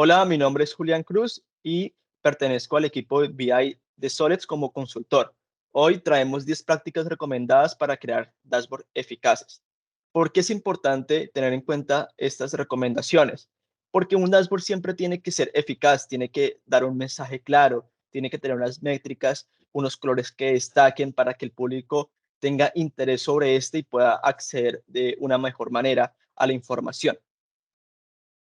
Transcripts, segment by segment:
Hola, mi nombre es Julián Cruz y pertenezco al equipo de BI de Solets como consultor. Hoy traemos 10 prácticas recomendadas para crear dashboards eficaces. ¿Por qué es importante tener en cuenta estas recomendaciones? Porque un dashboard siempre tiene que ser eficaz, tiene que dar un mensaje claro, tiene que tener unas métricas, unos colores que destaquen para que el público tenga interés sobre este y pueda acceder de una mejor manera a la información.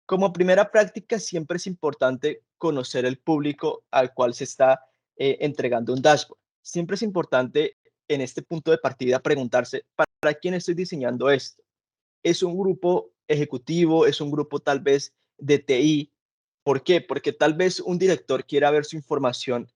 Como primera práctica, siempre es importante conocer el público al cual se está entregando un dashboard. Siempre es importante en este punto de partida preguntarse, ¿para quién estoy diseñando esto? ¿Es un grupo ejecutivo? ¿Es un grupo tal vez de TI? ¿Por qué? Porque tal vez un director quiera ver su información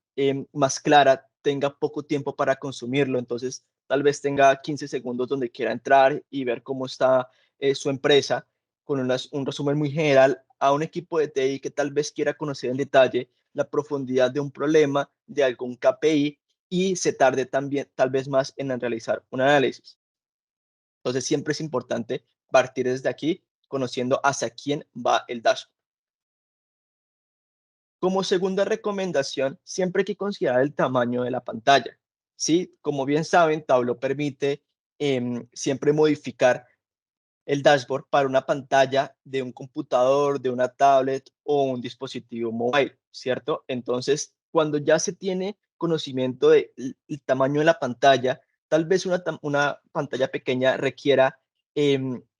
más clara, tenga poco tiempo para consumirlo, entonces tal vez tenga 15 segundos donde quiera entrar y ver cómo está su empresa con un resumen muy general a un equipo de TI que tal vez quiera conocer en detalle la profundidad de un problema, de algún KPI y se tarde también tal vez más en realizar un análisis. Entonces siempre es importante partir desde aquí conociendo hacia quién va el dashboard. Como segunda recomendación, siempre hay que considerar el tamaño de la pantalla. ¿Sí? Como bien saben, Tableau permite siempre modificar el dashboard para una pantalla de un computador, de una tablet o un dispositivo móvil, ¿cierto? Entonces, cuando ya se tiene conocimiento del tamaño de la pantalla, tal vez una pantalla pequeña requiera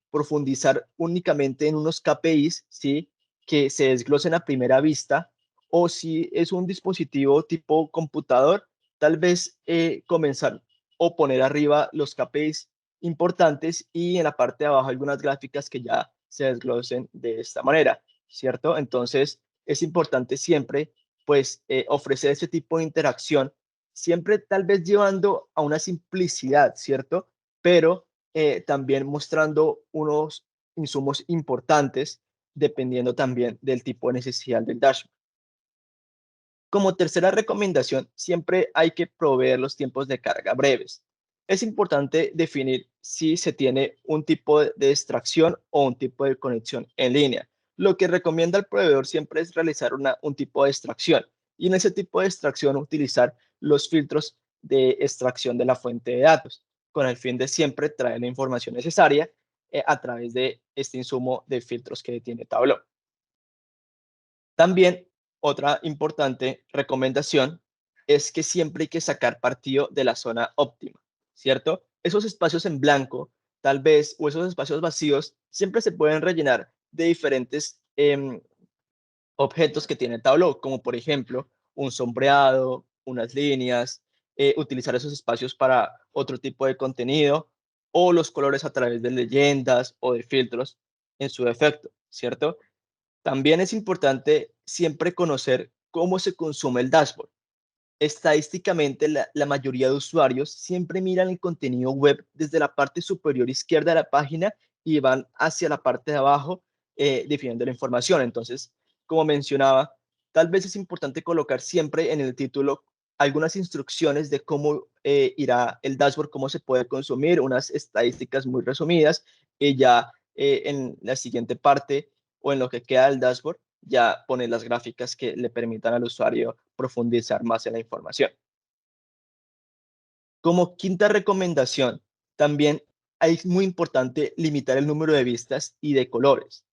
profundizar únicamente en unos KPIs, ¿sí? Que se desglosen a primera vista, o si es un dispositivo tipo computador, tal vez comenzar o poner arriba los KPIs importantes y en la parte de abajo algunas gráficas que ya se desglosen de esta manera, ¿cierto? Entonces es importante siempre pues ofrecer ese tipo de interacción, siempre tal vez llevando a una simplicidad, ¿cierto? Pero también mostrando unos insumos importantes dependiendo también del tipo de necesidad del dashboard. Como tercera recomendación, siempre hay que proveer los tiempos de carga breves. Es importante definir si se tiene un tipo de extracción o un tipo de conexión en línea. Lo que recomienda el proveedor siempre es realizar un tipo de extracción y en ese tipo de extracción utilizar los filtros de extracción de la fuente de datos con el fin de siempre traer la información necesaria a través de este insumo de filtros que tiene Tableau. También otra importante recomendación es que siempre hay que sacar partido de la zona óptima, ¿cierto? Esos espacios en blanco, tal vez, o esos espacios vacíos, siempre se pueden rellenar de diferentes objetos que tiene Tableau, como por ejemplo un sombreado, unas líneas, utilizar esos espacios para otro tipo de contenido, o los colores a través de leyendas o de filtros en su defecto, ¿cierto? También es importante siempre conocer cómo se consume el dashboard. Estadísticamente, la mayoría de usuarios siempre miran el contenido web desde la parte superior izquierda de la página y van hacia la parte de abajo definiendo la información. Entonces, como mencionaba, tal vez es importante colocar siempre en el título algunas instrucciones de cómo irá el dashboard, cómo se puede consumir, unas estadísticas muy resumidas y ya en la siguiente parte o en lo que queda del dashboard ya pone las gráficas que le permitan al usuario profundizar más en la información. Como quinta recomendación, también es muy importante limitar el número de vistas y de colores.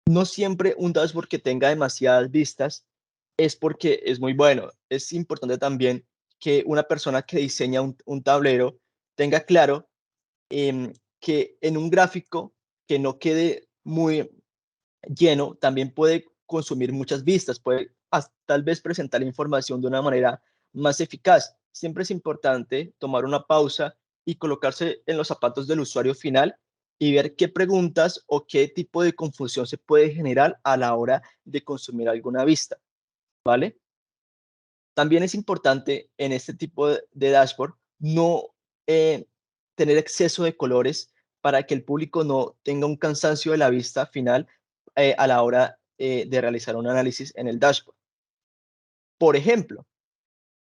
No siempre un dashboard que tenga demasiadas vistas es porque es muy bueno. Es importante también que una persona que diseña un tablero tenga claro que en un gráfico que no quede muy lleno también puede consumir muchas vistas, puede tal vez presentar la información de una manera más eficaz. Siempre es importante tomar una pausa y colocarse en los zapatos del usuario final y ver qué preguntas o qué tipo de confusión se puede generar a la hora de consumir alguna vista, ¿vale? También es importante en este tipo de dashboard no eh, tener exceso de colores para que el público no tenga un cansancio de la vista final a la hora de realizar un análisis en el dashboard. Por ejemplo,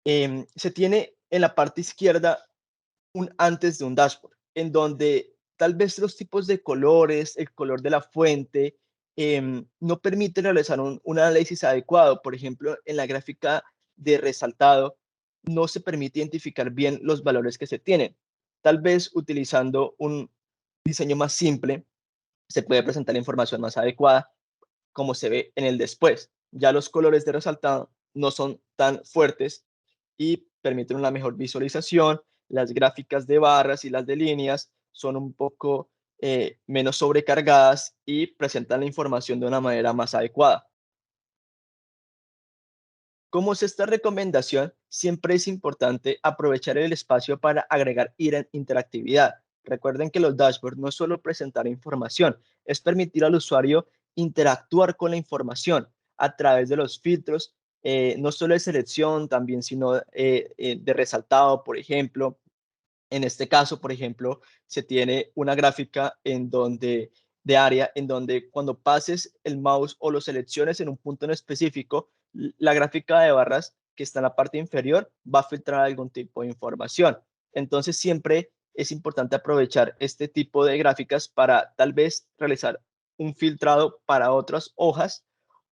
se tiene en la parte izquierda un antes de un dashboard, en donde tal vez los tipos de colores, el color de la fuente, no permite realizar un análisis adecuado. Por ejemplo, en la gráfica de resaltado no se permite identificar bien los valores que se tienen. Tal vez utilizando un diseño más simple se puede presentar la información más adecuada, como se ve en el después. Ya los colores de resaltado no son tan fuertes y permiten una mejor visualización. Las gráficas de barras y las de líneas son un poco menos sobrecargadas y presentan la información de una manera más adecuada. Como es esta recomendación, siempre es importante aprovechar el espacio para agregar interactividad. Recuerden que los dashboards no es solo presentar información, es permitir al usuario interactuar con la información a través de los filtros, no solo de selección, también, sino de resaltado, por ejemplo. En este caso, por ejemplo, se tiene una gráfica en donde de área en donde cuando pases el mouse o lo selecciones en un punto en específico, la gráfica de barras que está en la parte inferior va a filtrar algún tipo de información. Entonces, siempre es importante aprovechar este tipo de gráficas para tal vez realizar un filtrado para otras hojas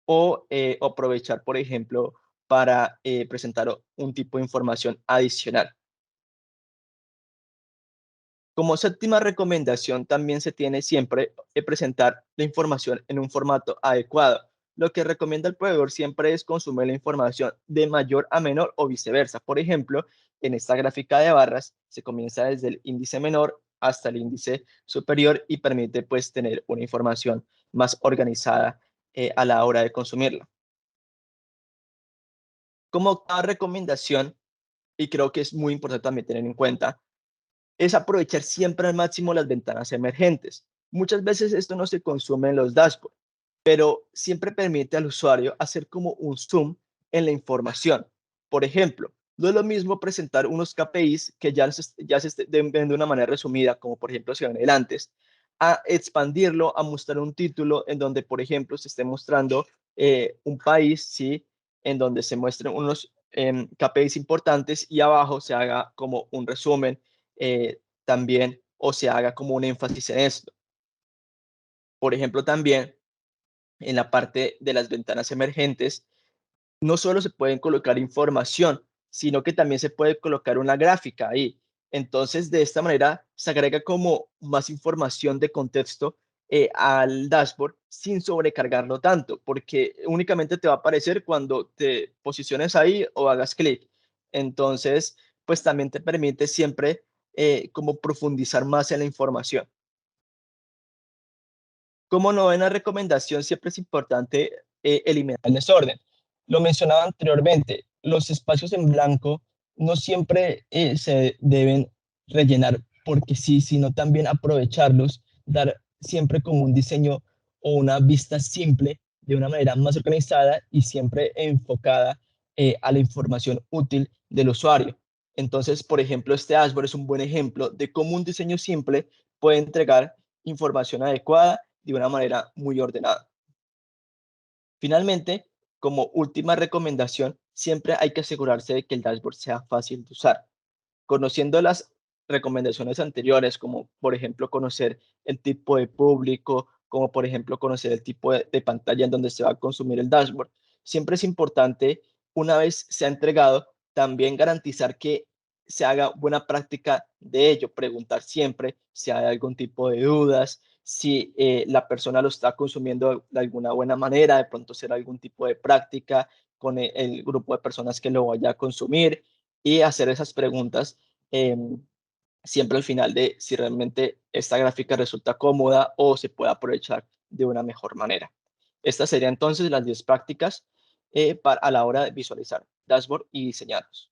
o aprovechar, por ejemplo, para presentar un tipo de información adicional. Como séptima recomendación, también se tiene siempre que presentar la información en un formato adecuado. Lo que recomienda el proveedor siempre es consumir la información de mayor a menor o viceversa. Por ejemplo, en esta gráfica de barras se comienza desde el índice menor hasta el índice superior y permite pues tener una información más organizada a la hora de consumirla. Como octava recomendación, y creo que es muy importante también tener en cuenta, es aprovechar siempre al máximo las ventanas emergentes. Muchas veces esto no se consume en los dashboards, pero siempre permite al usuario hacer como un zoom en la información. Por ejemplo, no es lo mismo presentar unos KPIs que ya se ven de una manera resumida, como por ejemplo se ven el antes, a expandirlo, a mostrar un título en donde, por ejemplo, se esté mostrando un país, ¿sí? En donde se muestren unos KPIs importantes y abajo se haga como un resumen también o se haga como un énfasis en esto. Por ejemplo, también en la parte de las ventanas emergentes, no solo se pueden colocar información, sino que también se puede colocar una gráfica ahí. Entonces, de esta manera se agrega como más información de contexto al dashboard sin sobrecargarlo tanto, porque únicamente te va a aparecer cuando te posiciones ahí o hagas clic. Entonces, pues también te permite siempre como profundizar más en la información. Como novena recomendación, siempre es importante eliminar el desorden. Lo mencionaba anteriormente, los espacios en blanco no siempre se deben rellenar porque sí, sino también aprovecharlos, dar siempre como un diseño o una vista simple de una manera más organizada y siempre enfocada a la información útil del usuario. Entonces, por ejemplo, este dashboard es un buen ejemplo de cómo un diseño simple puede entregar información adecuada de una manera muy ordenada. Finalmente, como última recomendación, siempre hay que asegurarse de que el dashboard sea fácil de usar. Conociendo las recomendaciones anteriores, como por ejemplo conocer el tipo de público, como por ejemplo conocer el tipo de pantalla en donde se va a consumir el dashboard, siempre es importante, una vez se ha entregado, también garantizar que se haga buena práctica de ello, preguntar siempre si hay algún tipo de dudas, si la persona lo está consumiendo de alguna buena manera, de pronto hacer algún tipo de práctica con el grupo de personas que lo vaya a consumir y hacer esas preguntas siempre al final de si realmente esta gráfica resulta cómoda o se puede aprovechar de una mejor manera. Estas serían entonces las 10 prácticas a la hora de visualizar dashboard y diseñarlos.